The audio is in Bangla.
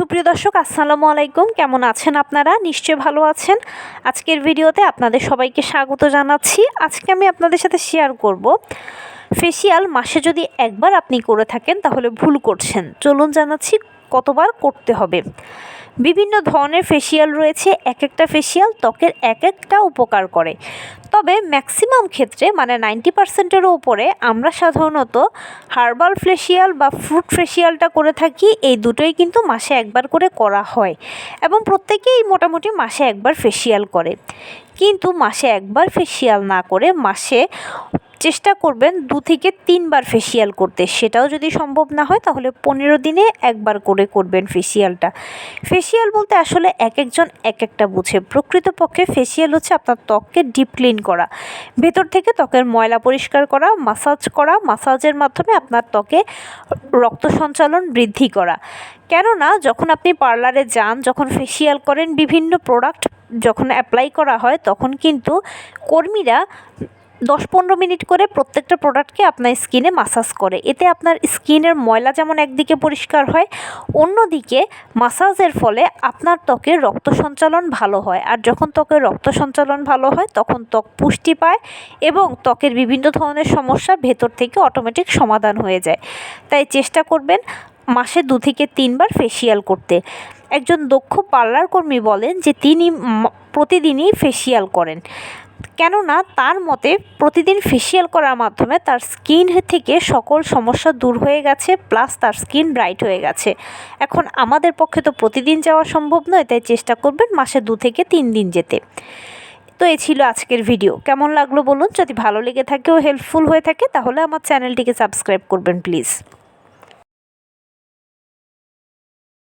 সুপ্রিয় দর্শক আসসালামু আলাইকুম, কেমন আছেন আপনারা? নিশ্চয়ই ভালো আছেন। আজকের ভিডিওতে আপনাদের সবাইকে স্বাগত জানাচ্ছি। আজকে আমি আপনাদের সাথে শেয়ার করব ফেসিয়াল মাসে যদি একবার আপনি করে থাকেন তাহলে ভুল করছেন। চলুন জানাচ্ছি কতবার করতে হবে। বিভিন্ন ধরনের ফেসিয়াল রয়েছে, এক একটা ফেসিয়াল ত্বকের এক একটা উপকার করে। তবে ম্যাক্সিমাম ক্ষেত্রে মানে 90%-এরও উপরে আমরা সাধারণত হার্বাল ফেসিয়াল বা ফ্রুট ফেসিয়ালটা করে থাকি। এই দুটোই কিন্তু মাসে একবার করে করা হয় এবং প্রত্যেকেই মোটামুটি মাসে একবার ফেসিয়াল করে। কিন্তু মাসে একবার ফেসিয়াল না করে মাসে চেষ্টা করবেন 2 থেকে 3 বার ফেসিয়াল করতে। সেটাও যদি সম্ভব না হয় তাহলে 15 দিনে একবার করে করবেন ফেসিয়ালটা। ফেসিয়াল বলতে আসলে এক একজন এক একটা বুঝে। প্রকৃতপক্ষে ফেসিয়াল হচ্ছে আপনার ত্বককে ডিপ ক্লিন করা, ভেতর থেকে ত্বকের ময়লা পরিষ্কার করা, মাসাজের মাধ্যমে আপনার ত্বকে রক্ত সঞ্চালন বৃদ্ধি করা। কেননা যখন আপনি পার্লারে যান, যখন ফেসিয়াল করেন, বিভিন্ন প্রোডাক্ট যখন অ্যাপ্লাই করা হয় তখন কিন্তু কর্মীরা 10-15 মিনিট করে প্রত্যেকটা প্রোডাক্টকে আপনার স্কিনে মাসাজ করে। এতে আপনার স্কিনের ময়লা যেমন একদিকে পরিষ্কার হয়, অন্যদিকে মাসাজের ফলে আপনার ত্বকের রক্ত সঞ্চালন ভালো হয়। আর যখন ত্বকের রক্ত সঞ্চালন ভালো হয় তখন ত্বক পুষ্টি পায় এবং ত্বকের বিভিন্ন ধরনের সমস্যা ভেতর থেকে অটোমেটিক সমাধান হয়ে যায়। তাই চেষ্টা করবেন মাসে 2 থেকে 3 বার ফেসিয়াল করতে। একজন দক্ষ পার্লার কর্মী বলেন যে তিনি প্রতিদিনই ফেসিয়াল করেন, কেননা তার মতে প্রতিদিন ফেসিয়াল করার মাধ্যমে তার স্কিন থেকে সকল সমস্যা দূর হয়ে গেছে, প্লাস তার স্কিন ব্রাইট হয়ে গেছে। এখন আমাদের পক্ষে তো প্রতিদিন যাওয়া সম্ভব নয়, তাই চেষ্টা করবেন মাসে 2 থেকে 3 দিন যেতে। তো এই ছিল আজকের ভিডিও। কেমন লাগলো বলুন। যদি ভালো লেগে থাকে ও হেল্পফুল হয়ে থাকে তাহলে আমার চ্যানেলটিকে সাবস্ক্রাইব করবেন প্লিজ।